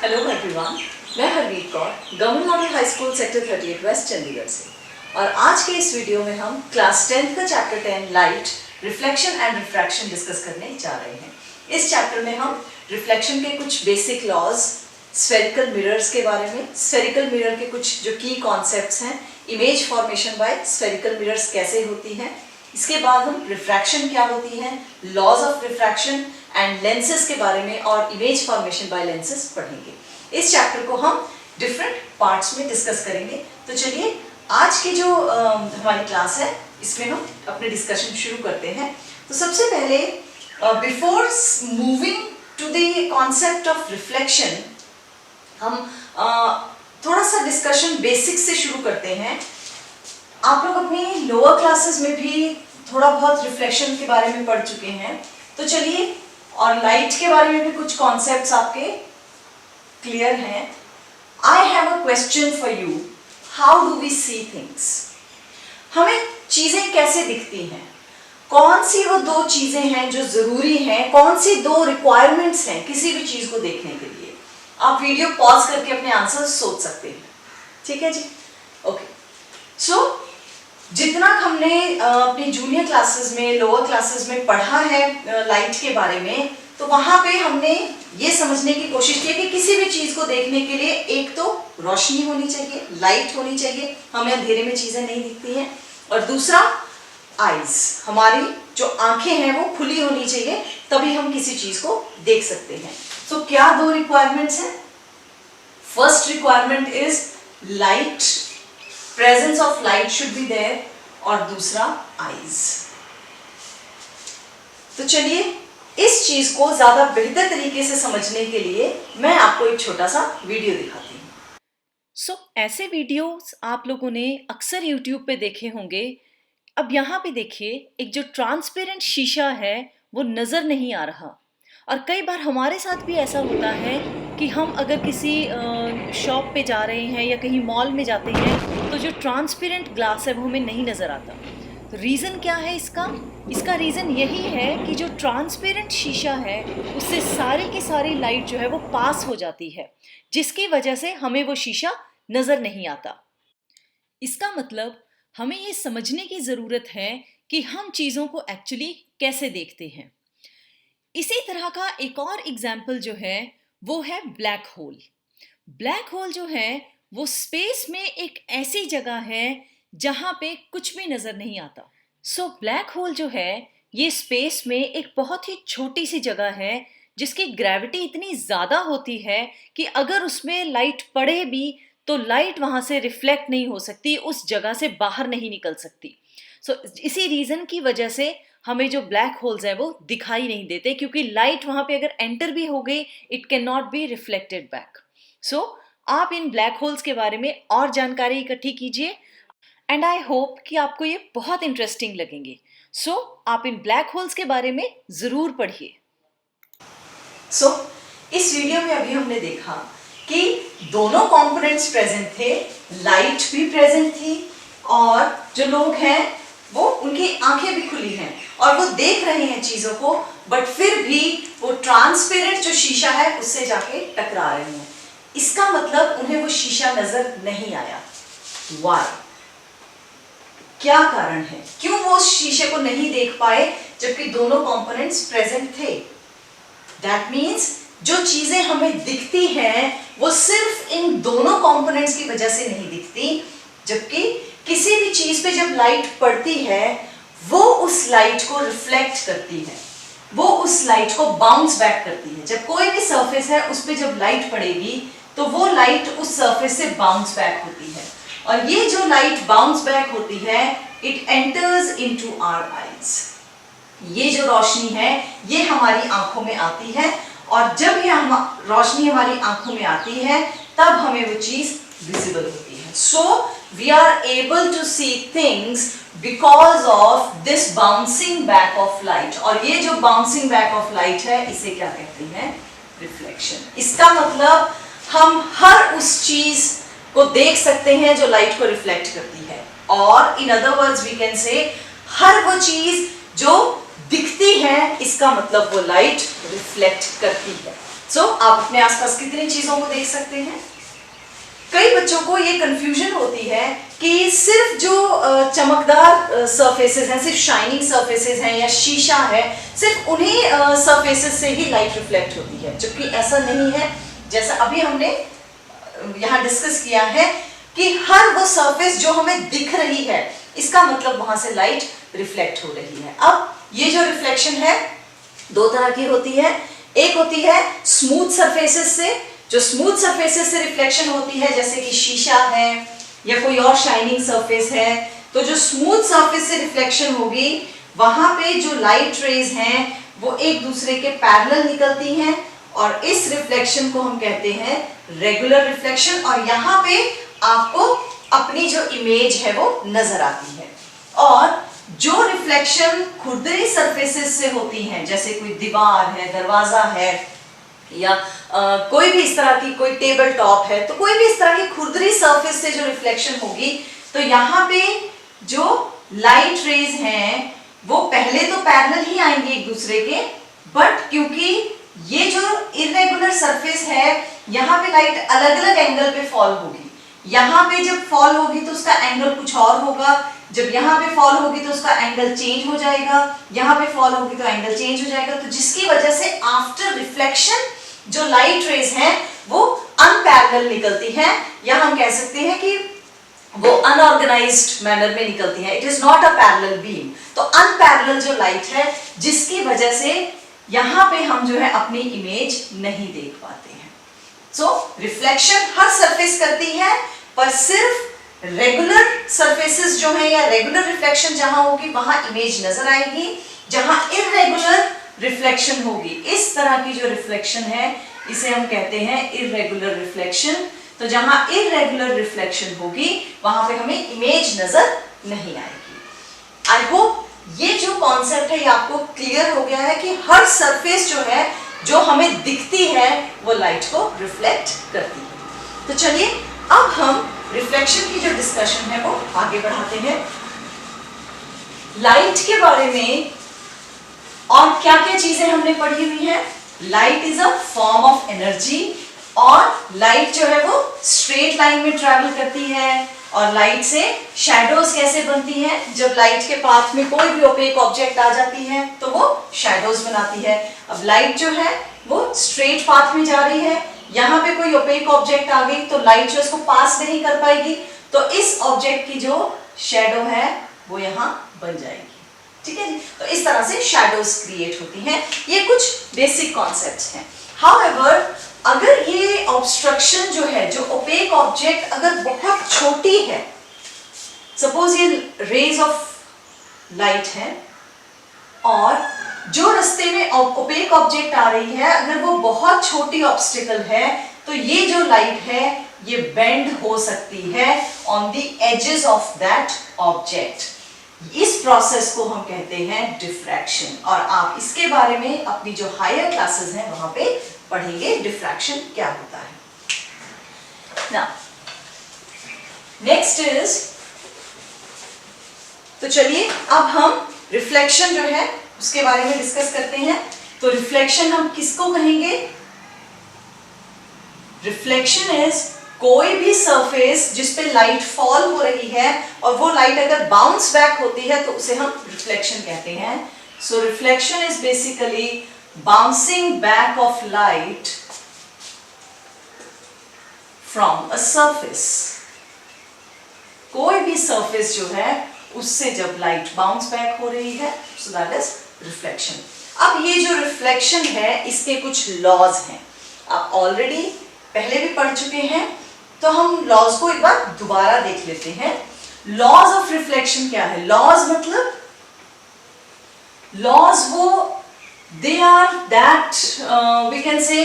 Hello everyone, मैं Harvir Kaur government model high school sector 38 west Chandigarh से। और आज के इस वीडियो में हम क्लास 10 का chapter 10 light, reflection and refraction discuss करने जा रहे हैं। इस चैप्टर में हम रिफ्लेक्शन के कुछ बेसिक लॉज, स्फेरिकल मिरर्स के बारे में, स्फेरिकल मिरर के कुछ जो की कॉन्सेप्ट्स हैं, image formation by spherical mirrors कैसे होती है, इसके बाद हम रिफ्रैक्शन क्या होती है, laws of refraction and lenses के बारे में और इमेज फॉर्मेशन बाय लेंसेज पढ़ेंगे। इस चैप्टर को हम डिफरेंट पार्ट्स में डिस्कस करेंगे। तो चलिए आज की जो हमारी क्लास है इसमें हम अपने डिस्कशन शुरू करते हैं। तो सबसे पहले before moving to the concept of reflection हम थोड़ा सा डिस्कशन बेसिक से शुरू करते हैं। आप लोग अपनी लोअर क्लासेस में भी थोड़ा बहुत रिफ्लेक्शन के बारे में पढ़ चुके हैं, तो चलिए, और लाइट के बारे में भी कुछ कॉन्सेप्ट्स आपके क्लियर हैं। I have a question for you, how do we see things? हमें चीजें कैसे दिखती हैं? कौन सी वो दो चीजें हैं जो जरूरी हैं, कौन सी दो रिक्वायरमेंट्स हैं किसी भी चीज को देखने के लिए? आप वीडियो पॉज करके अपने आंसर सोच सकते हैं, ठीक है जी? ओके, सो जितना हमने अपनी जूनियर क्लासेस में, लोअर क्लासेस में पढ़ा है लाइट के बारे में, तो वहां पे हमने ये समझने की कोशिश की कि किसी भी चीज को देखने के लिए एक तो रोशनी होनी चाहिए, लाइट होनी चाहिए, हमें अंधेरे में चीजें नहीं दिखती हैं, और दूसरा आईज, हमारी जो आंखें हैं वो खुली होनी चाहिए, तभी हम किसी चीज को देख सकते हैं। तो क्या दो रिक्वायरमेंट्स हैं? First requirement is light, presence of light should be there, और दूसरा आईज। तो चलिए इस चीज को ज्यादा बेहतर तरीके से समझने के लिए मैं आपको एक छोटा सा वीडियो दिखाती हूँ। ऐसे वीडियोस आप लोगों ने अक्सर YouTube पे देखे होंगे। अब यहाँ पे देखिए, एक जो ट्रांसपेरेंट शीशा है वो नजर नहीं आ रहा, और कई बार हमारे साथ भी ऐसा होता है कि हम अगर किसी शॉप पे जा रहे हैं या कहीं मॉल में जाते हैं तो जो ट्रांसपेरेंट ग्लास है वो हमें नहीं नज़र आता। तो रीज़न क्या है इसका? इसका रीज़न यही है कि जो ट्रांसपेरेंट शीशा है उससे सारी की सारी लाइट जो है वो पास हो जाती है, जिसकी वजह से हमें वो शीशा नज़र नहीं आता। इसका मतलब हमें ये समझने की ज़रूरत है कि हम चीज़ों को एक्चुअली कैसे देखते हैं। इसी तरह का एक और एग्जाम्पल जो है वो है ब्लैक होल। ब्लैक होल जो है वो स्पेस में एक ऐसी जगह है जहां पे कुछ भी नजर नहीं आता। ब्लैक होल जो है ये स्पेस में एक बहुत ही छोटी सी जगह है जिसकी ग्रेविटी इतनी ज्यादा होती है कि अगर उसमें लाइट पड़े भी तो लाइट वहां से रिफ्लेक्ट नहीं हो सकती, उस जगह से बाहर नहीं निकल सकती। इसी रीजन की वजह से हमें जो ब्लैक होल्स है वो दिखाई नहीं देते, क्योंकि लाइट वहां पे अगर एंटर भी हो गई it can not be reflected back. आप इन ब्लैक होल्स के बारे में और जानकारी इकट्ठी कीजिए, एंड आई होप कि आपको ये बहुत इंटरेस्टिंग लगेंगे। आप इन ब्लैक होल्स के बारे में जरूर पढ़िए। इस वीडियो में अभी हमने देखा कि दोनों कंपोनेंट्स प्रेजेंट थे, लाइट भी प्रेजेंट थी, और जो लोग हैं वो, उनकी आंखें भी खुली हैं और वो देख रहे हैं चीजों को, बट फिर भी वो ट्रांसपेरेंट जो शीशा है उससे जाके टकरा रहे हैं। इसका मतलब उन्हें वो शीशा नजर नहीं आया। Why? क्या कारण है, क्यों वो शीशे को नहीं देख पाए जबकि दोनों कंपोनेंट्स प्रेजेंट थे? दैट मीन्स जो चीजें हमें दिखती हैं वो सिर्फ इन दोनों कंपोनेंट्स की वजह से नहीं दिखती, जबकि किसी भी चीज पे जब लाइट पड़ती है वो उस लाइट को रिफ्लेक्ट करती है, वो उस लाइट को बाउंस बैक करती है। जब कोई भी सरफेस है उस पे जब लाइट पड़ेगी तो वो लाइट उस सरफेस से बाउंस बैक होती है, और ये जो लाइट बाउंस बैक होती है it enters into our eyes. ये जो रोशनी है ये हमारी आंखों में आती है, और जब ये रोशनी हमारी आंखों में आती है तब हमें वो चीज विजिबल होती है। So we are able to see things because of this bouncing back of light, और ये जो bouncing back of light है इसे क्या कहते हैं? रिफ्लेक्शन। इसका मतलब हम हर उस चीज को देख सकते हैं जो लाइट को रिफ्लेक्ट करती है, और in other words we can say हर वो चीज जो दिखती है इसका मतलब वो लाइट रिफ्लेक्ट करती है। सो आप अपने आसपास कितनी चीजों को देख सकते हैं। कई बच्चों को ये कंफ्यूजन होती है कि सिर्फ जो चमकदार सरफेसेस हैं, सिर्फ शाइनिंग सरफेसेस हैं या शीशा है, सिर्फ उन्हीं सरफेसेस से ही लाइट रिफ्लेक्ट होती है, जबकि ऐसा नहीं है। जैसा अभी हमने यहाँ डिस्कस किया है कि हर वो सरफेस जो हमें दिख रही है, इसका मतलब वहां से लाइट रिफ्लेक्ट हो रही है। अब ये जो रिफ्लेक्शन है दो तरह की होती है। एक होती है स्मूथ सरफेसेस से, जो स्मूथ सरफेसेस से रिफ्लेक्शन होती है, जैसे कि शीशा है या कोई और शाइनिंग सरफेस है। तो जो स्मूथ सरफेस से रिफ्लेक्शन होगी, वहां पे जो लाइट रेज हैं वो एक दूसरे के पैरेलल निकलती हैं, और इस रिफ्लेक्शन को हम कहते हैं रेगुलर रिफ्लेक्शन। और यहाँ पे आपको अपनी जो इमेज है वो नजर आती है। और जो रिफ्लेक्शन खुरदरी सरफेसेस से होती हैं, जैसे कोई दीवार है, दरवाजा है, या कोई भी इस तरह की कोई टेबल टॉप है, तो कोई भी इस तरह की खुरदरी सरफेस से जो रिफ्लेक्शन होगी, तो यहाँ पे जो लाइट रेज हैं वो पहले तो पैरेलल ही आएंगे एक दूसरे के, बट क्योंकि ये जो इरेगुलर सरफेस है, यहाँ पे लाइट अलग अलग एंगल पे फॉल होगी। यहाँ पे जब फॉल होगी तो उसका एंगल कुछ और होगा, जब यहाँ पे फॉल होगी तो उसका एंगल चेंज हो जाएगा, यहाँ पे फॉल होगी तो एंगल चेंज हो जाएगा। तो जिसकी वजह से आफ्टर रिफ्लेक्शन जो लाइट रेज हैं वो अनपैरेलल निकलती हैं, या हम कह सकते हैं कि वो अनऑर्गेनाइज्ड मैनर में निकलती हैं। It is not a parallel beam. तो अनपैरेलल जो लाइट है, जिसकी वजह से यहाँ पे हम जो है अपनी इमेज नहीं देख पाते हैं। सो रिफ्लेक्शन हर सरफेस करती है, पर सिर्फ रेगुलर सरफेसेस जो है या रेगुलर रिफ्लेक्शन जहां होगी वहां इमेज नजर आएगी। जहां इरेगुलर रिफ्लेक्शन होगी, इस तरह की जो रिफ्लेक्शन है इसे हम कहते हैं इरेगुलर रिफ्लेक्शन। तो जहां इरेगुलर रिफ्लेक्शन होगी वहां पे हमें इमेज नजर नहीं आएगी। आई होप ये जो कॉन्सेप्ट है ये आपको क्लियर हो गया है कि हर सरफेस जो है जो हमें दिखती है वो लाइट को रिफ्लेक्ट करती है। तो चलिए अब हम रिफ्लेक्शन की जो डिस्कशन है वो आगे बढ़ाते हैं। लाइट के बारे में और क्या क्या चीजें हमने पढ़ी हुई है। Light is a form of energy, और लाइट जो है वो स्ट्रेट लाइन में ट्रैवल करती है। और लाइट से शैडोज कैसे बनती हैं, जब लाइट के पाथ में कोई भी ओपेक ऑब्जेक्ट आ जाती है तो वो शैडोज बनाती है। अब लाइट जो है वो स्ट्रेट पाथ में जा रही है, यहाँ पे कोई ओपेक ऑब्जेक्ट आ गई तो लाइट जो इसको पास नहीं कर पाएगी, तो इस ऑब्जेक्ट की जो शैडो है वो यहाँ बन जाएगी। ठीक है जी। तो इस तरह से शैडोज क्रिएट होती हैं। ये कुछ बेसिक कॉन्सेप्ट्स हैं। हाउएवर अगर ये ऑब्स्ट्रक्शन जो है, जो ओपेक ऑब्जेक्ट अगर बहुत छोटी है, सपोज ये रेज ऑफ लाइट है और जो रास्ते में ओपेक ऑब्जेक्ट आ रही है अगर वो बहुत छोटी ऑब्स्टिकल है, तो ये जो लाइट है ये बेंड हो सकती है on the edges of that object. इस प्रोसेस को हम कहते हैं डिफ्रैक्शन, और आप इसके बारे में अपनी जो हायर क्लासेस हैं वहां पे पढ़ेंगे डिफ्रैक्शन क्या होता है। नाउ नेक्स्ट इज, तो चलिए अब हम रिफ्लेक्शन जो है उसके बारे में डिस्कस करते हैं। तो रिफ्लेक्शन हम किसको कहेंगे? रिफ्लेक्शन इज कोई भी सरफेस जिस पे लाइट फॉल हो रही है और वो लाइट अगर बाउंस बैक होती है तो उसे हम रिफ्लेक्शन कहते हैं। So reflection is basically bouncing back of light from a surface. कोई भी सरफेस जो है उससे जब लाइट बाउंस बैक हो रही है, सो दैट इज रिफ्लेक्शन। अब ये जो रिफ्लेक्शन है इसके कुछ लॉज हैं, आप ऑलरेडी पहले भी पढ़ चुके हैं, तो हम लॉज को एक बार दोबारा देख लेते हैं। लॉज ऑफ रिफ्लेक्शन क्या है? लॉज मतलब लॉज वो they are that we can say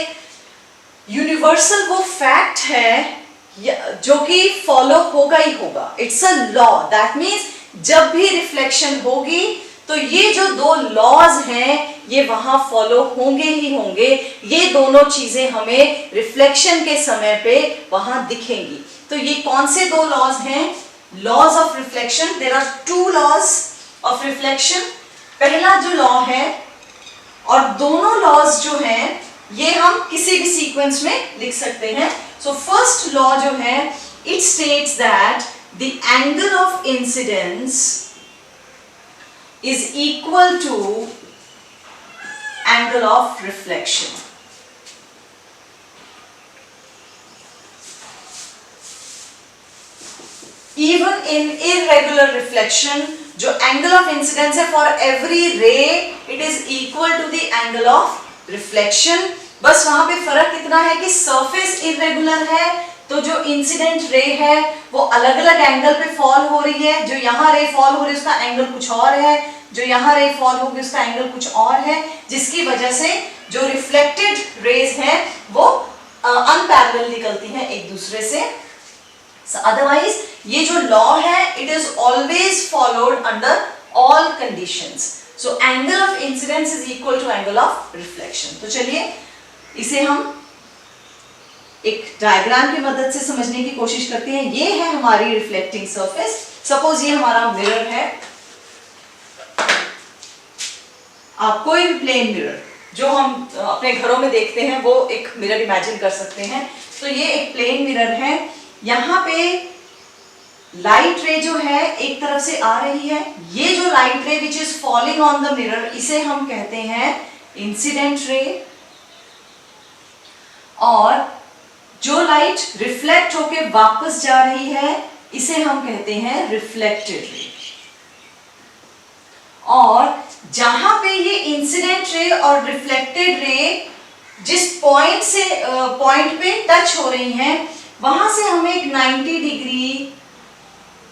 universal, वो फैक्ट है जो कि फॉलो होगा ही होगा। It's a law, that means जब भी रिफ्लेक्शन होगी तो ये जो दो लॉज हैं ये वहां फॉलो होंगे ही होंगे। ये दोनों चीजें हमें रिफ्लेक्शन के समय पे वहां दिखेंगी। तो ये कौन से दो लॉज हैं? Laws of reflection, there are two laws of reflection. पहला जो लॉ है, और दोनों लॉज जो हैं ये हम किसी भी सीक्वेंस में लिख सकते हैं। सो फर्स्ट लॉ जो है, it states that the angle of incidence is equal to angle of reflection. Even in irregular reflection, जो एंगल ऑफ इंसिडेंस है for every ray it is equal to the angle of reflection. बस वहां पे फर्क इतना है कि surface irregular है, तो जो इंसिडेंट रे है वो अलग अलग एंगल पे फॉल हो रही है। जो यहाँ रे फॉल हो रही है उसका एंगल कुछ और है, जो यहाँ रे फॉल होगी उसका एंगल कुछ और है, जिसकी वजह से जो रिफ्लेक्टेड रेज है वो अनपैरेलल निकलती हैं एक दूसरे से। अदरवाइज ये जो लॉ है it is always followed under all conditions. So angle of incidence is equal to angle of reflection. तो चलिए इसे हम एक डायग्राम की मदद से समझने की कोशिश करते हैं। ये है हमारी रिफ्लेक्टिंग सरफेस। सपोज ये हमारा मिरर है, आप कोई भी प्लेन मिरर जो हम अपने घरों में देखते हैं वो एक मिरर इमेजिन कर सकते हैं। तो ये एक प्लेन मिरर है, यहाँ पे लाइट रे जो है एक तरफ से आ रही है। ये जो लाइट रे which is falling on the mirror इसे हम कहते हैं इंसिडेंट रे, और जो लाइट रिफ्लेक्ट होके वापस जा रही है इसे हम कहते हैं रिफ्लेक्टेड रे। और जहां पे ये इंसिडेंट रे और रिफ्लेक्टेड रे जिस पॉइंट पे टच हो रही हैं वहां से हमें एक 90 डिग्री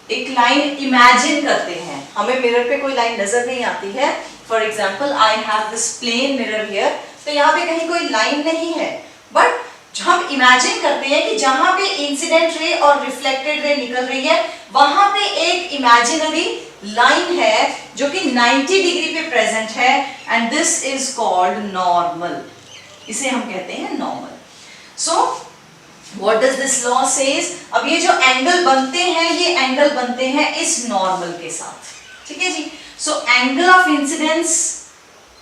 एक लाइन इमेजिन करते हैं। हमें मिरर पे कोई लाइन नजर नहीं आती है। For example I have this plane mirror here, तो यहाँ पे कहीं कोई लाइन नहीं है, बट हम इमेजिन करते हैं कि जहां पे इंसिडेंट रे और रिफ्लेक्टेड रे निकल रही है वहां पे एक इमेजिनरी लाइन है जो कि 90 डिग्री पे प्रेजेंट है, and this is called normal. इसे हम कहते हैं normal. So What does this law says? अब ये जो एंगल बनते हैं ये एंगल बनते हैं इस नॉर्मल के साथ, ठीक है जी। So angle of incidence,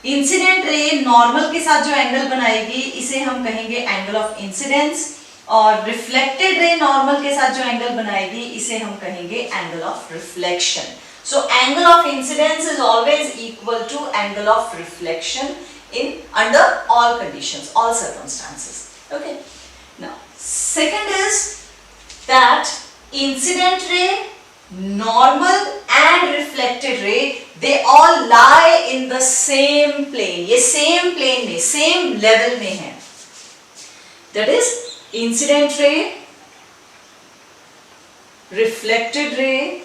incident ray normal के साथ जो एंगल बनाएगी इसे हम कहेंगे एंगल ऑफ इंसिडेंस, और रिफ्लेक्टेड रे नॉर्मल के साथ जो एंगल बनाएगी इसे हम कहेंगे angle of reflection. So angle of incidence is always equal to angle of reflection in under all conditions, all circumstances. Okay, now second is that incident ray, normal and reflected ray, they all lie in the same plane. ये same plane में, same level में है। That is incident ray, reflected ray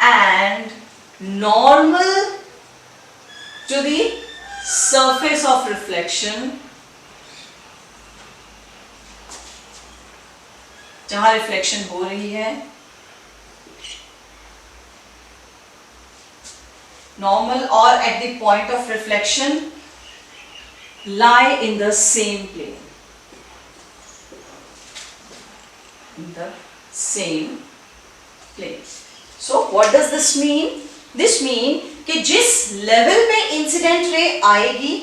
and normal to the surface of reflection, जहां reflection हो रही है, normal और eight the point of reflection lie in the same plane, in the same plane. So what does this mean? This mean कि जिस level पे incident ray आएगी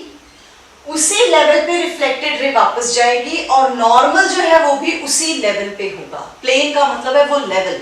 उसी लेवल पे रिफ्लेक्टेड रे वापस जाएगी, और नॉर्मल जो है वो भी उसी लेवल पे होगा। प्लेन का मतलब है वो लेवल।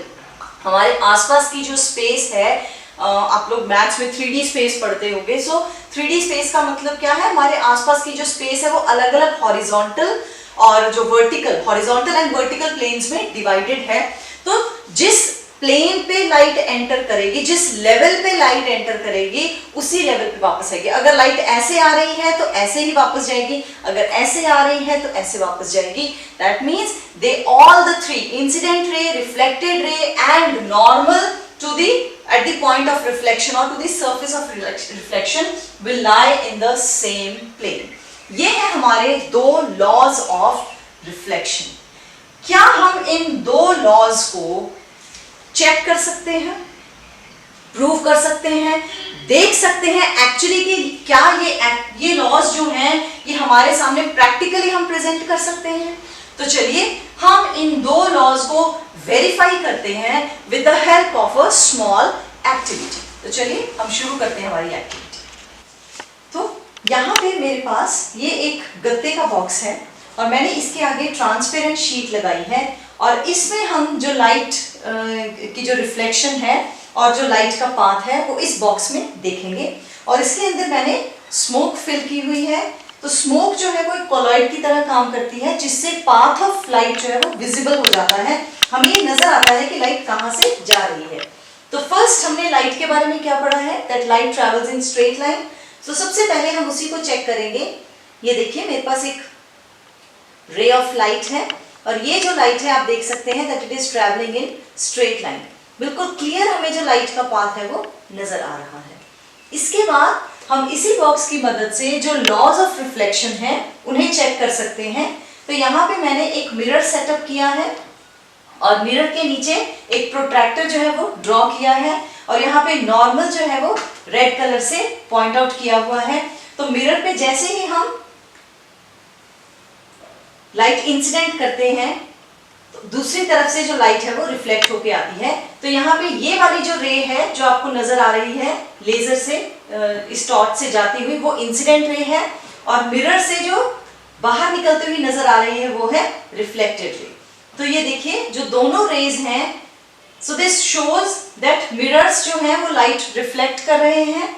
हमारे आसपास की जो स्पेस है, आप लोग मैथ्स में 3D स्पेस पढ़ते होंगे। सो 3D स्पेस का मतलब क्या है? हमारे आसपास की जो स्पेस है वो अलग अलग हॉरिजॉन्टल और जो vertical, horizontal and vertical planes में डिवाइडेड है। तो जिस प्लेन पे लाइट एंटर करेगी, जिस लेवल पे लाइट एंटर करेगी उसी लेवल पे वापस आएगी। अगर लाइट ऐसे आ रही है तो ऐसे ही वापस जाएगी, अगर ऐसे आ रही है तो ऐसे वापस जाएगी। That means they all the three, incident ray, reflected ray and normal to the at the point of reflection or to the surface of reflection will lie in the same plane. ये है हमारे दो laws of reflection. क्या हम इन दो laws को check कर सकते हैं, प्रूव कर सकते हैं, देख सकते हैं एक्चुअली कि क्या ये लॉज जो हैं ये हमारे सामने प्रैक्टिकली हम प्रेजेंट कर सकते हैं? तो चलिए हम इन दो लॉज को वेरीफाई करते हैं with the help of a small activity. तो चलिए हम शुरू करते हैं हमारी एक्टिविटी। तो यहाँ पे मेरे पास ये एक गत्ते का बॉक्स है और मैंने इसके आगे ट्रांसपेरेंट शीट लगाई है और इसमें हम जो लाइट की जो रिफ्लेक्शन है और जो लाइट का पाथ है वो इस बॉक्स में देखेंगे। और इसके अंदर मैंने स्मोक फिल की हुई है। तो स्मोक जो है वो एक कोलॉइड की तरह काम करती है जिससे पाथ ऑफ लाइट जो है वो विजिबल हो जाता है, हमें ये नजर आता है कि लाइट कहाँ से जा रही है। तो फर्स्ट हमने लाइट के बारे में क्या पढ़ा है, that light travels in straight line. तो सबसे पहले हम उसी को चेक करेंगे। ये देखिए मेरे पास एक रे ऑफ लाइट है और ये जो लाइट है आप देख सकते हैं that it is travelling in straight line. बिल्कुल क्लियर हमें जो लाइट का पाथ है वो नजर आ रहा है। इसके बाद हम इसी बॉक्स की मदद से जो लॉज ऑफ रिफ्लेक्शन है उन्हें चेक कर सकते हैं। तो यहाँ पे मैंने एक मिरर सेटअप किया है और मिरर के नीचे एक प्रोट्रैक्टर जो है वो ड्रॉ किया है और यहाँ पे नॉर्मल जो है वो रेड कलर से पॉइंट आउट किया हुआ है। तो मिरर पे जैसे ही हम लाइट इंसिडेंट करते हैं तो दूसरी तरफ से जो लाइट है वो रिफ्लेक्ट होके आती है। तो यहाँ पे ये वाली जो रे है जो आपको नजर आ रही है लेजर से इस टॉर्च से जाती हुई, वो इंसिडेंट रे है और मिरर से जो बाहर निकलती हुई नजर आ रही है वो है रिफ्लेक्टेड रे। तो ये देखिए जो दोनों रेज हैं, so this shows that mirrors जो हैं वो लाइट रिफ्लेक्ट कर रहे हैं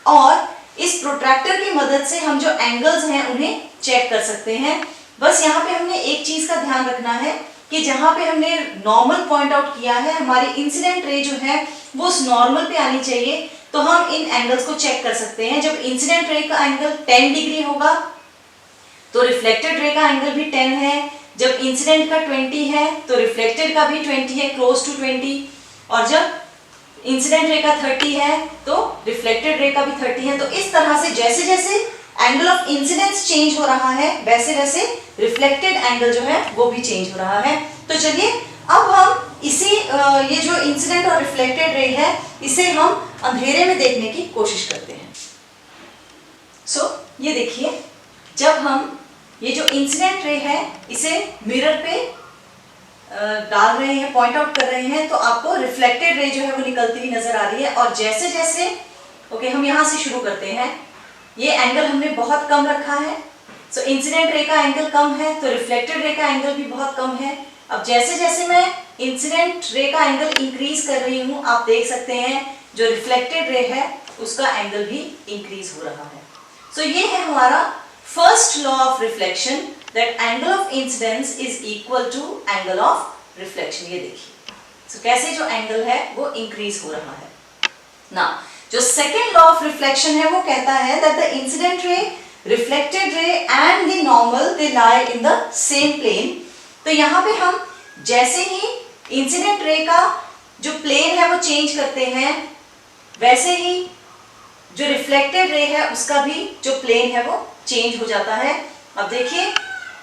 और इस प्रोट्रैक्टर की मदद से हम जो एंगल्स हैं उन्हें चेक कर सकते हैं। बस यहाँ पे हमने एक चीज का ध्यान रखना है कि जहाँ पे हमने नॉर्मल पॉइंट आउट किया है हमारी इंसिडेंट रे जो है वो उस नॉर्मल पे आनी चाहिए। तो हम इन एंगल्स को चेक कर सकते हैं। जब इंसिडेंट रे का एंगल 10 डिग्री होगा तो रिफ्लेक्टेड रे का एंगल भी 10 है। जब इंसिडेंट का 20 है तो रिफ्लेक्टेड का भी 20 है, क्लोज टू 20। और जब इंसिडेंट रे का 30 है तो रिफ्लेक्टेड रे का भी 30 है। तो इस तरह से जैसे जैसे एंगल ऑफ इंसिडेंस चेंज हो रहा है वैसे वैसे रिफ्लेक्टेड एंगल जो है वो भी चेंज हो रहा है। तो चलिए अब हम इसी ये जो इंसिडेंट और रिफ्लेक्टेड रे है इसे हम अंधेरे में देखने की कोशिश करते हैं। सो ये देखिए जब हम ये जो इंसिडेंट रे है इसे मिरर पे डाल रहे हैं, पॉइंट आउट कर रहे हैं, तो आपको रिफ्लेक्टेड रे जो है वो निकलती हुई नजर आ रही है। और जैसे जैसे हम यहाँ से शुरू करते हैं। ये एंगल हमने बहुत कम रखा है। सो इंसिडेंट रे का एंगल कम है तो रिफ्लेक्टेड रे का एंगल भी बहुत कम है। अब जैसे जैसे मैं इंसिडेंट रे का एंगल इंक्रीज कर रही हूँ आप देख सकते हैं जो रिफ्लेक्टेड रे है उसका एंगल भी इंक्रीज हो रहा है। सो ये है हमारा first law of reflection, that angle of incidence is equal to angle of reflection. ये देखिए सो कैसे जो एंगल है वो इंक्रीज हो रहा है ना। जो सेकेंड लॉ ऑफ रिफ्लेक्शन है वो कहता है that the incident ray, reflected ray and the normal they lie in the same plane. तो यहाँ पे हम जैसे ही इंसिडेंट रे का जो प्लेन है वो चेंज करते हैं वैसे ही जो रिफ्लेक्टेड रे है उसका भी जो प्लेन है वो चेंज हो जाता है। अब देखिए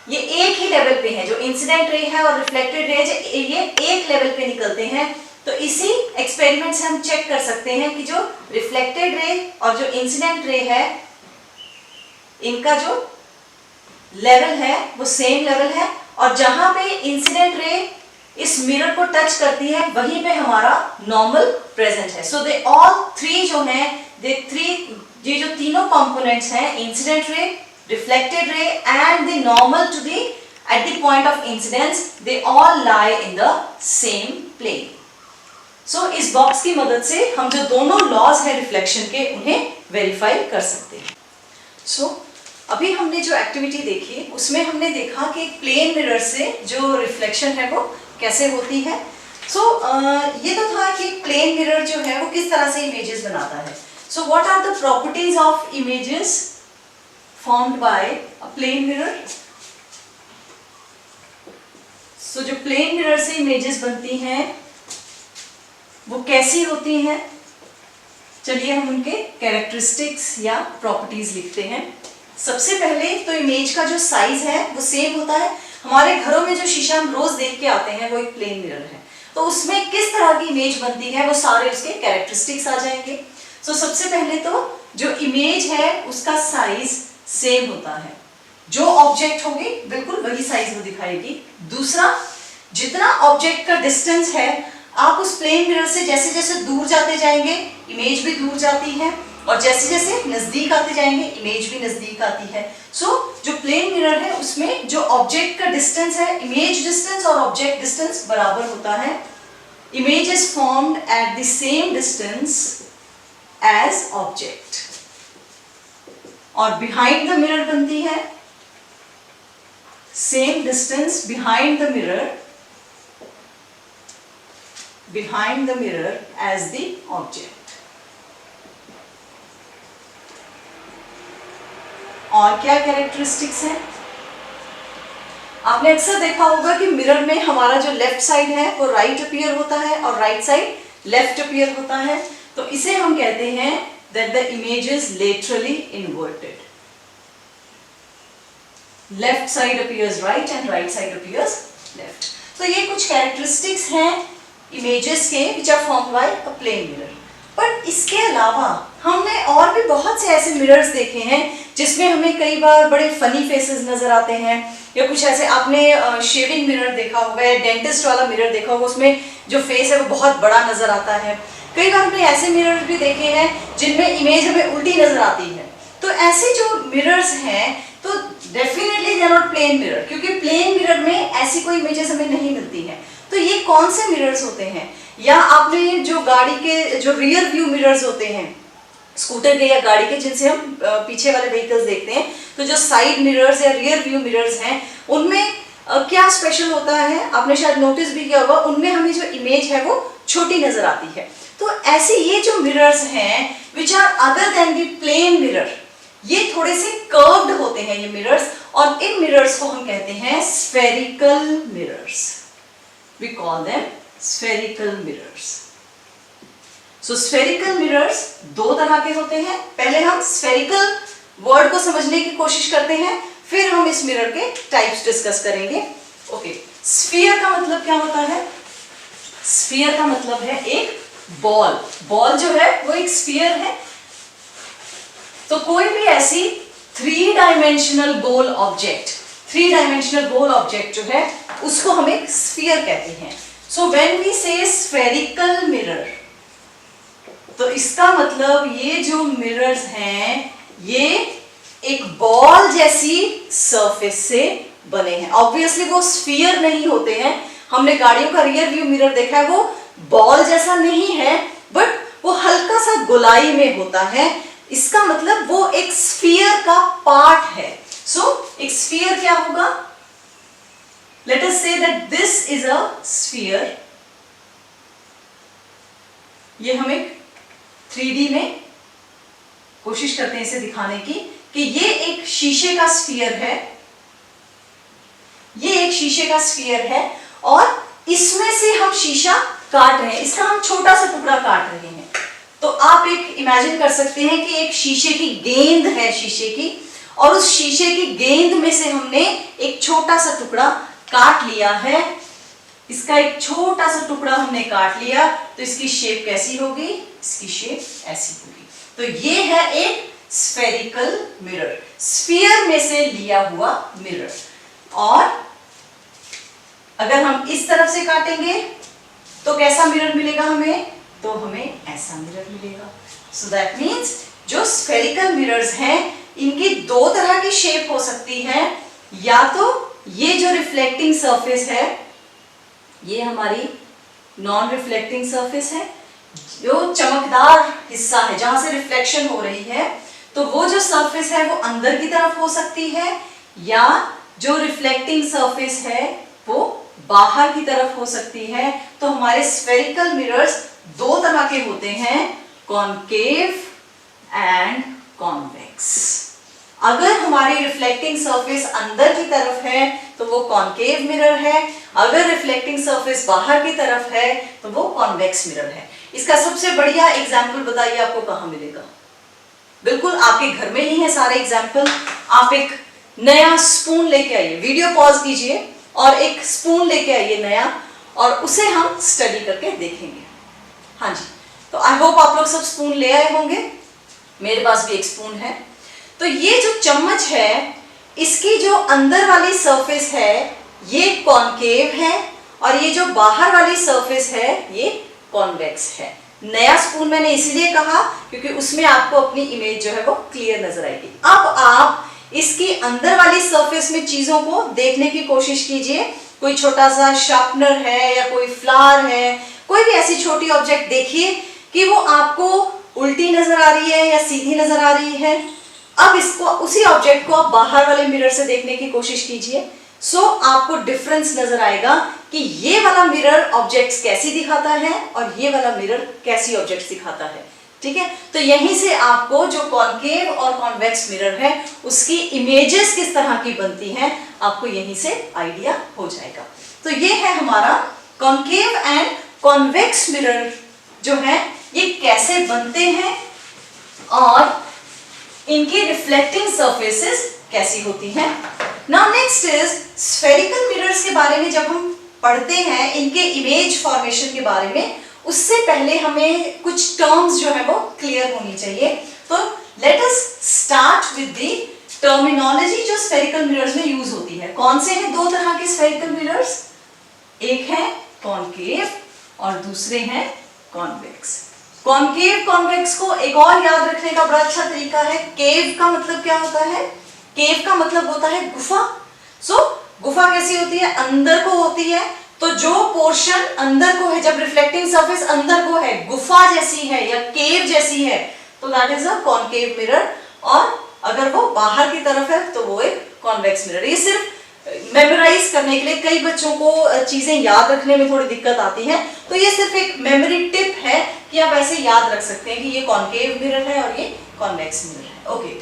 ये एक ही लेवल पे है, जो इंसिडेंट रे है और रिफ्लेक्टेड रे ये एक लेवल पे निकलते हैं। तो इसी एक्सपेरिमेंट से हम चेक कर सकते हैं कि जो रिफ्लेक्टेड रे और जो इंसिडेंट रे है इनका जो लेवल है वो सेम लेवल है और जहां पे इंसिडेंट रे इस मिरर को टच करती है वहीं पे हमारा नॉर्मल प्रेजेंट है। सो दे ऑल थ्री जो है ये जो तीनों कंपोनेंट्स हैं incident ray, reflected ray and the normal to the at the point of incidence, they all lie in the same plane. So इस बॉक्स की मदद से हम जो दोनों लॉज है रिफ्लेक्शन के उन्हें वेरीफाई कर सकते हैं। सो अभी हमने जो एक्टिविटी देखी उसमें हमने देखा कि प्लेन मिरर से जो रिफ्लेक्शन है वो कैसे होती है। सो ये तो था कि प्लेन मिरर जो है वो किस तरह से इमेजेस बनाता है। So what are the properties of images formed by a plane mirror. So जो प्लेन मिरर से इमेजेस बनती हैं वो कैसी होती हैं, चलिए हम उनके कैरेक्टरिस्टिक्स या प्रॉपर्टीज लिखते हैं। सबसे पहले तो इमेज का जो साइज है वो सेम होता है। हमारे घरों में जो शीशा हम रोज देख के आते हैं वो एक प्लेन मिरर है, तो उसमें किस तरह की इमेज बनती है वो सारे उसके कैरेक्टरिस्टिक्स आ जाएंगे। सो सबसे पहले तो जो इमेज है उसका साइज सेम होता है, जो ऑब्जेक्ट होगी बिल्कुल वही साइज वो दिखाएगी। दूसरा, जितना ऑब्जेक्ट का डिस्टेंस है आप उस प्लेन मिरर से जैसे जैसे दूर जाते जाएंगे इमेज भी दूर जाती है और जैसे जैसे नजदीक आते जाएंगे इमेज भी नजदीक आती है। सो जो प्लेन मिरर है उसमें जो ऑब्जेक्ट का डिस्टेंस है, इमेज डिस्टेंस और ऑब्जेक्ट डिस्टेंस बराबर होता है। Image is formed at the same distance as object. और बिहाइंड द मिरर बनती है same distance behind the mirror as the object. और क्या कैरेक्टरिस्टिक्स है? आपने अक्सर देखा होगा कि मिरर में हमारा जो लेफ्ट साइड है वो राइट अपीयर होता है और राइट साइड लेफ्ट अपीयर होता है। तो इसे हम कहते हैं that the image is laterally inverted. Left side appears right and right side appears left. तो ये कुछ कैरेक्टरिस्टिक्स हैं इमेजेस के which are formed by a plane mirror. पर इसके अलावा हमने और भी बहुत से ऐसे मिरर्स देखे हैं जिसमें हमें कई बार बड़े फनी फेसेस नजर आते हैं, या कुछ ऐसे आपने शेविंग मिरर देखा होगा या डेंटिस्ट वाला मिरर देखा होगा, उसमें जो फेस है वो बहुत बड़ा नजर आता है। कई बार हमने ऐसे मिरर्स भी देखे हैं जिनमें इमेज हमें उल्टी नजर आती है। तो ऐसे जो मिरर्स हैं तो definitely they are not plane mirror, क्योंकि प्लेन मिरर में ऐसी कोई इमेजेस हमें नहीं मिलती हैं। तो ये कौन से मिरर्स होते हैं? या आपने जो गाड़ी के जो रियर व्यू मिरर्स होते हैं स्कूटर के या गाड़ी के, जिनसे हम पीछे वाले व्हीकल्स देखते हैं, तो जो साइड मिरर्स या रियर व्यू मिरर्स हैं उनमें क्या स्पेशल होता है? आपने शायद नोटिस भी किया होगा, उनमें हमें जो इमेज है वो छोटी नजर आती है। तो ऐसे ये जो मिरर्स हैं which are other than the plane mirror, ये थोड़े से कर्व्ड होते हैं ये मिरर्स, और इन मिरर्स को हम कहते हैं spherical mirrors. We call them spherical mirrors. So spherical mirrors दो तरह के होते हैं। पहले हम स्फेरिकल वर्ड को समझने की कोशिश करते हैं, फिर हम इस मिरर के टाइप्स डिस्कस करेंगे। ओके, स्फीयर का मतलब क्या होता है? स्फीयर का मतलब है एक बॉल। बॉल जो है वो एक स्फीयर है। तो कोई भी ऐसी थ्री डायमेंशनल गोल ऑब्जेक्ट जो है उसको हम एक स्फीयर कहते हैं। सो व्हेन वी से स्फेरिकल मिरर, तो इसका मतलब ये जो मिरर्स हैं ये एक बॉल जैसी सरफेस से बने हैं। ऑब्वियसली वो स्फीयर नहीं होते हैं। हमने गाड़ियों का रियर व्यू मिरर देखा है, वो बॉल जैसा नहीं है, बट वो हल्का सा गोलाई में होता है। इसका मतलब वो एक स्फीयर का पार्ट है। सो एक स्फीयर क्या होगा? Let us say that this is a sphere. ये हम एक 3D में कोशिश करते हैं इसे दिखाने की कि ये एक शीशे का स्फीयर है। ये एक शीशे का स्फीयर है और इसमें से हम शीशा काट रहे हैं, इसका हम छोटा सा टुकड़ा काट रहे हैं। तो आप एक इमेजिन कर सकते हैं कि एक शीशे की गेंद है शीशे की, और उस शीशे की गेंद में से हमने एक छोटा सा टुकड़ा काट लिया है। इसका एक छोटा सा टुकड़ा हमने काट लिया, तो इसकी शेप कैसी होगी? इसकी शेप ऐसी होगी। तो ये है एक स्फेरिकल मिरर, स्फीयर में से लिया हुआ मिरर। और अगर हम इस तरफ से काटेंगे तो कैसा मिरर मिलेगा हमें? तो हमें ऐसा मिरर मिलेगा। सो दैट मीन्स जो स्फेरिकल मिरर्स हैं इनकी दो तरह की शेप हो सकती है। या तो ये जो रिफ्लेक्टिंग सरफेस है ये हमारी नॉन रिफ्लेक्टिंग सरफेस है, जो चमकदार हिस्सा है जहां से रिफ्लेक्शन हो रही है, तो वो जो सरफेस है वो अंदर की तरफ हो सकती है, या जो रिफ्लेक्टिंग सरफेस है वो बाहर की तरफ हो सकती है। तो हमारे स्फेरिकल मिरर्स दो तरह के होते हैं, कॉनकेव एंड कॉन्वेक्स। अगर हमारी रिफ्लेक्टिंग सरफेस अंदर की तरफ है तो वो कॉनकेव मिरर है, अगर रिफ्लेक्टिंग सरफेस बाहर की तरफ है तो वो कॉन्वेक्स मिरर है। इसका सबसे बढ़िया एग्जाम्पल बताइए आपको कहाँ मिलेगा? बिल्कुल आपके घर में ही है सारे एग्जाम्पल। आप एक नया स्पून लेके आइए, वीडियो पॉज कीजिए और एक स्पून लेके आइए नया, और उसे हम स्टडी करके देखेंगे। हाँ जी, तो आई होप आप लोग सब स्पून ले आए होंगे। मेरे पास भी एक स्पून है। तो ये जो चम्मच है इसकी जो अंदर वाली सरफेस है ये कॉनकेव है, और ये जो बाहर वाली सरफेस है ये कॉन्वेक्स है। नया स्पून मैंने इसीलिए कहा क्योंकि उसमें आपको अपनी इमेज जो है वो क्लियर नजर आएगी। अब आप इसकी अंदर वाली सरफेस में चीजों को देखने की कोशिश कीजिए। कोई छोटा सा शार्पनर है या कोई फ्लावर है, कोई भी ऐसी छोटी ऑब्जेक्ट देखिए कि वो आपको उल्टी नजर आ रही है या सीधी नजर आ रही है। अब इसको, उसी ऑब्जेक्ट को आप बाहर वाले मिरर से देखने की कोशिश कीजिए। सो आपको डिफरेंस नजर आएगा कि ये वाला मिरर ऑब्जेक्ट्स कैसी दिखाता है और ये वाला मिरर कैसी ऑब्जेक्ट्स दिखाता है। ठीक है, तो यहीं से आपको जो कॉनकेव और कॉन्वेक्स मिरर है उसकी इमेजेस किस तरह की बनती हैं आपको यहीं से आइडिया हो जाएगा। तो ये है हमारा कॉनकेव एंड कॉन्वेक्स मिरर जो है ये कैसे बनते हैं और इनकी रिफ्लेक्टिंग सरफेसेस कैसी होती हैं। Now next is spherical mirrors के बारे में जब हम पढ़ते हैं, इनके इमेज फॉर्मेशन के बारे में, उससे पहले हमें कुछ टर्म्स जो है वो क्लियर होनी चाहिए। तो let us start with the terminology जो स्फेरिकल मिरर्स में यूज होती है। कौन से हैं दो तरह के स्फेरिकल मिरर्स? एक है कॉनकेव और दूसरे हैं कॉन्वेक्स। कॉनकेव कॉन्वेक्स को एक और याद रखने का बड़ा अच्छा तरीका है। केव का मतलब क्या होता है? केव का मतलब होता है गुफा। गुफा कैसी होती है? अंदर को होती है। तो जो पोर्शन अंदर को है, जब रिफ्लेक्टिंग सरफेस अंदर को है, गुफा जैसी है या केव जैसी है, तो that is a concave mirror. और अगर वो बाहर की तरफ है तो वो एक कॉन्वेक्स मिरर। ये सिर्फ मेमोराइज करने के लिए, कई बच्चों को चीजें याद रखने में थोड़ी दिक्कत आती है, तो ये सिर्फ एक मेमोरी टिप है कि आप ऐसे याद रख सकते हैं कि ये कॉनकेव मिरर है और ये कॉन्वेक्स मिरर है। ओके,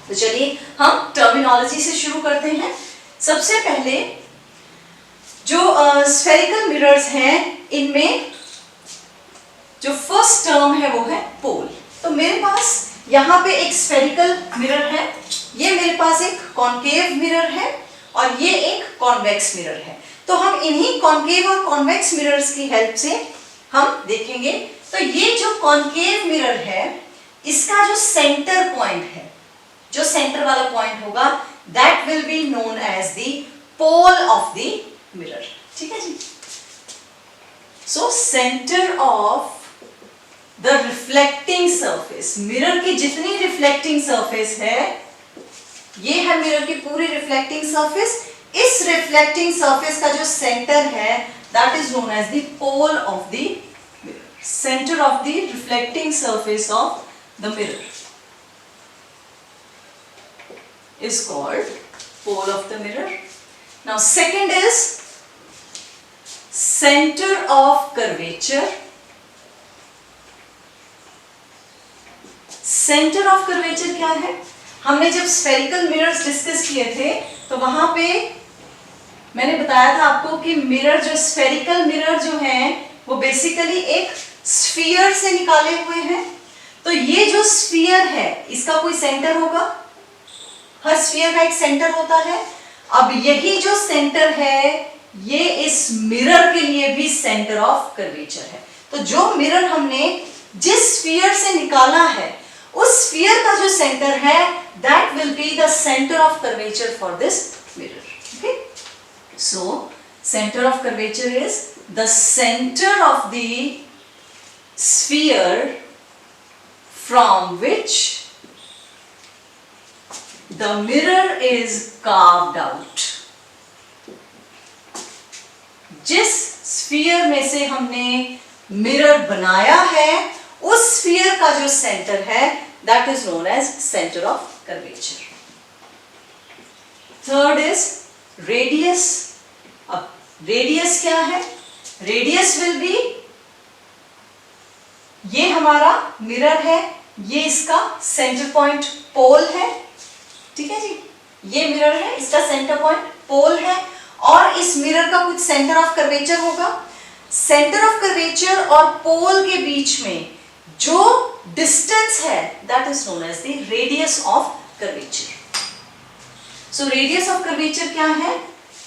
तो चलिए हम टर्मिनोलॉजी से शुरू करते हैं। सबसे पहले जो स्फेरिकल मिरर्स हैं इनमें जो फर्स्ट टर्म है वो है पोल। तो मेरे पास यहाँ पे एक स्फेरिकल मिरर है, ये मेरे पास एक कॉनकेव मिरर है और ये एक कॉन्वेक्स मिरर है। तो हम इन्हीं कॉनकेव और कॉन्वेक्स मिरर्स की हेल्प से हम देखेंगे। तो ये जो कॉनकेव मिरर है इसका जो सेंटर पॉइंट है, जो सेंटर वाला पॉइंट होगा, that will be known as the pole of the mirror. ठीक है जी। So centre of the reflecting surface, mirror की जितनी रिफ्लेक्टिंग सरफेस है, ये है मिरर की पूरी रिफ्लेक्टिंग सरफेस। इस रिफ्लेक्टिंग सरफेस का जो सेंटर है that is known as the pole of the mirror. Centre of the reflecting surface of the mirror is called pole of the mirror. Now second is center of curvature. Center of curvature क्या है? हमने जब spherical mirrors discuss किए थे तो वहां पे मैंने बताया था आपको कि मिरर, जो spherical mirror जो है वो बेसिकली एक स्फीयर से निकाले हुए हैं। तो ये जो स्फीयर है इसका कोई सेंटर होगा, हर स्फीयर का एक सेंटर होता है। अब यही जो सेंटर है ये इस मिरर के लिए भी सेंटर ऑफ कर्वेचर है। तो जो मिरर हमने जिस स्फीयर से निकाला है उस स्फीयर का जो सेंटर है that will be the centre of curvature for this mirror. Okay, so centre of curvature is the centre of the sphere from which the mirror is carved out। जिस sphere में से हमने mirror बनाया है उस sphere का जो centre है that is known as centre of curvature. Third is radius. अब रेडियस क्या है? रेडियस विल बी, ये हमारा मिरर है, ये इसका सेंटर पॉइंट पोल है। ठीक है जी, ये मिरर है, इसका सेंटर पॉइंट पोल है और इस मिरर का कुछ सेंटर ऑफ कर्वेचर होगा। सेंटर ऑफ कर्वेचर और पोल के बीच में जो डिस्टेंस है that is known as the radius of curvature. So radius of curvature क्या है?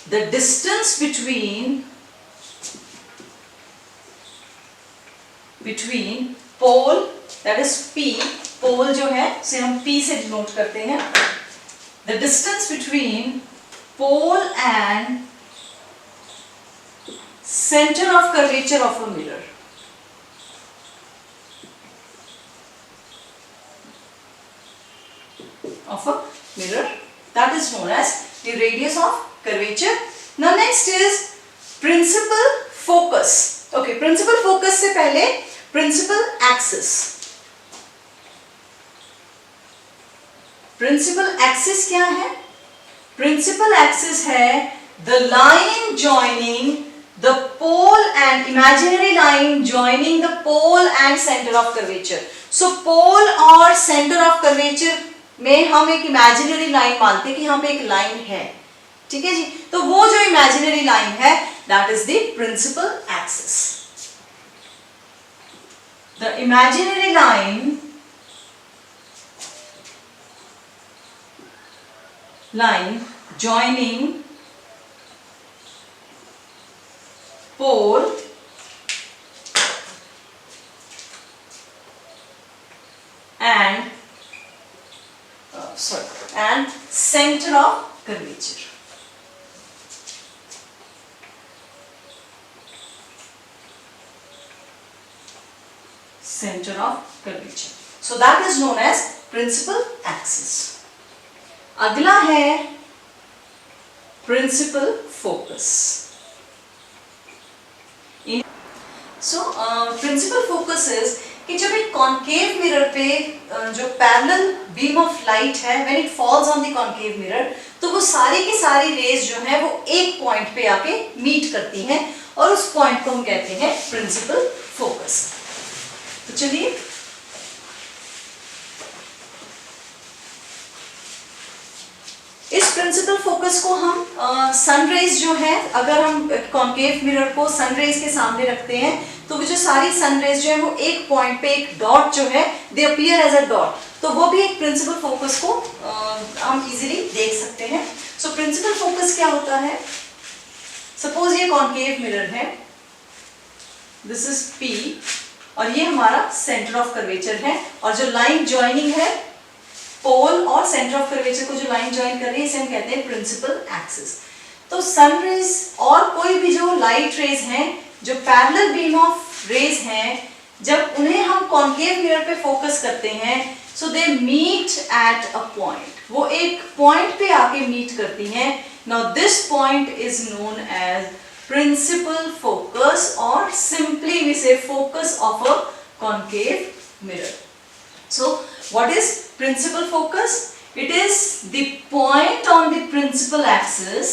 The distance between pole, that is P, pole जो है उसे हम P से डिनोट करते हैं। The distance between pole and center of curvature of a mirror of a mirror. That is known as the radius of curvature. Now next is principal focus. Okay, principal focus से पहले principal axis. Principal axis क्या है? Principal axis है the line joining the pole and imaginary line joining the pole and center of curvature. So pole और center of curvature में हम एक imaginary line मानते हैं कि यहाँ पे एक line है, ठीक है जी। तो वो जो imaginary line है that is the principal axis. The imaginary line joining pole and center of curvature. Center of curvature. So that is known as principal axis. अगला है principal focus. So principal focus is कि जब एक concave mirror पे जो parallel beam of light है when it falls on the concave mirror तो वो सारी की सारी rays जो है वो एक point पे आके meet करती हैं और उस point को हम कहते हैं principal focus. तो चलिए इस प्रिंसिपल फोकस को हम सन रेज जो है, अगर हम कॉन्केव मिरर को सन रेज के सामने रखते हैं तो वो जो सारी सन रेज जो है वो एक पॉइंट पे एक डॉट जो है they appear as a dot, तो वो भी एक प्रिंसिपल फोकस को हम इजीली देख सकते हैं. सो प्रिंसिपल फोकस क्या होता है? सपोज ये कॉन्केव मिरर है, दिस इज P और ये हमारा सेंटर ऑफ कर्वेचर है और जो लाइन ज्वाइनिंग है पोल और सेंटर ऑफ कर्वेचर को जो लाइन ज्वाइन कर रही है इसे हम कहते हैं प्रिंसिपल एक्सिस. तो सन रेज और कोई भी जो लाइट रेज हैं जो पैरेलल बीम ऑफ रेज हैं, जब उन्हें हम कॉन्केव मिरर पे फोकस करते हैं so they meet at a point, वो एक पॉइंट पे आके मीट करती हैं. Now this point is known as principal focus or simply we say focus of a concave mirror. So what is principal focus? It is the point on the principal axis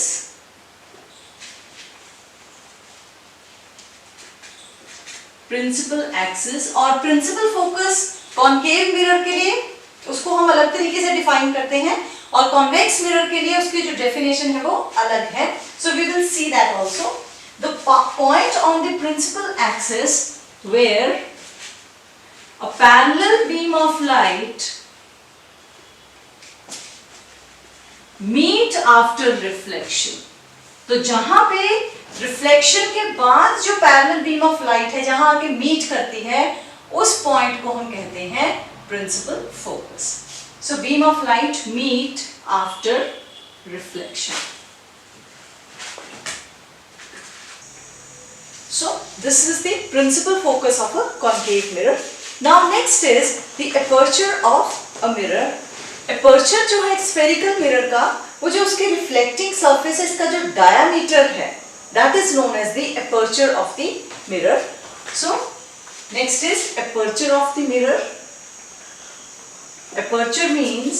और principal focus concave mirror के लिए उसको हम अलग तरीके से define करते हैं और कॉन्वेक्स मिरर के लिए उसकी जो डेफिनेशन है वो अलग है. So we will see that also. The point on the principal axis where a parallel beam of light meet after reflection. तो जहां पे रिफ्लेक्शन के बाद जो पैरेलल बीम ऑफ लाइट है जहां आके मीट करती है उस पॉइंट को हम कहते हैं principal focus. So beam of light meet after reflection. So this is the principal focus of a concave mirror. Now next is the aperture of a mirror. Aperture जो है spherical mirror का, वो जो उसके reflecting surface है इसका जो diameter है that is known as the aperture of the mirror. So next is aperture of the mirror. Aperture means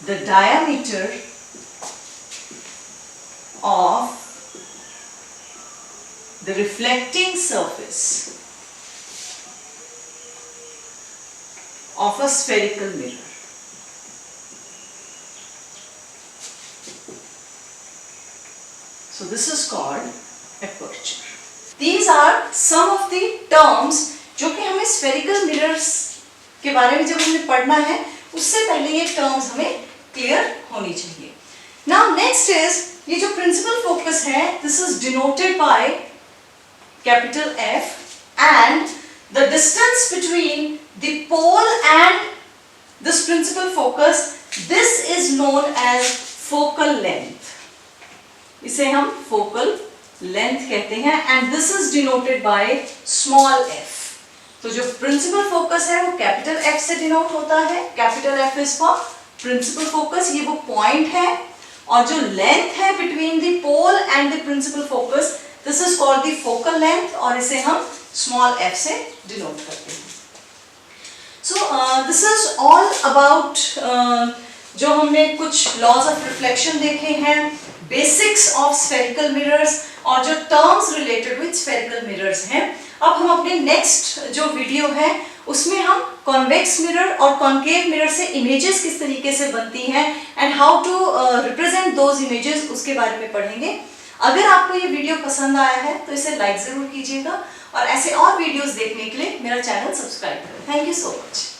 the diameter of the reflecting surface of a spherical mirror. So this is called aperture. These are some of the terms जो कि हमें spherical mirrors के बारे में जब हमें पढ़ना है उससे पहले ये टर्म्स हमें क्लियर होनी चाहिए. नाउ नेक्स्ट इज ये जो प्रिंसिपल फोकस है this is denoted by capital F and the distance between the pole and this principal focus this is known as focal length. इसे हम फोकल लेंथ कहते हैं and this is denoted by small f. तो जो principal focus है वो capital F से denote होता है। Capital F is for principal focus, ये वो पॉइंट है, और जो लेंथ है between the pole and the principal focus, this is called the focal length, और इसे हम स्मॉल एफ से डिनोट करते हैं। So this is all about जो हमने कुछ लॉज ऑफ रिफ्लेक्शन देखे हैं, बेसिक्स ऑफ स्फेरिकल मिरर्स, और जो terms related with spherical mirrors हैं। अब हम अपने नेक्स्ट जो वीडियो है उसमें हम कॉन्वेक्स मिरर और कॉन्केव मिरर से इमेजेस किस तरीके से बनती हैं and how to represent those images, उसके बारे में पढ़ेंगे। अगर आपको ये वीडियो पसंद आया है तो इसे लाइक जरूर कीजिएगा, और ऐसे और वीडियोस देखने के लिए मेरा चैनल सब्सक्राइब करें। Thank you so much.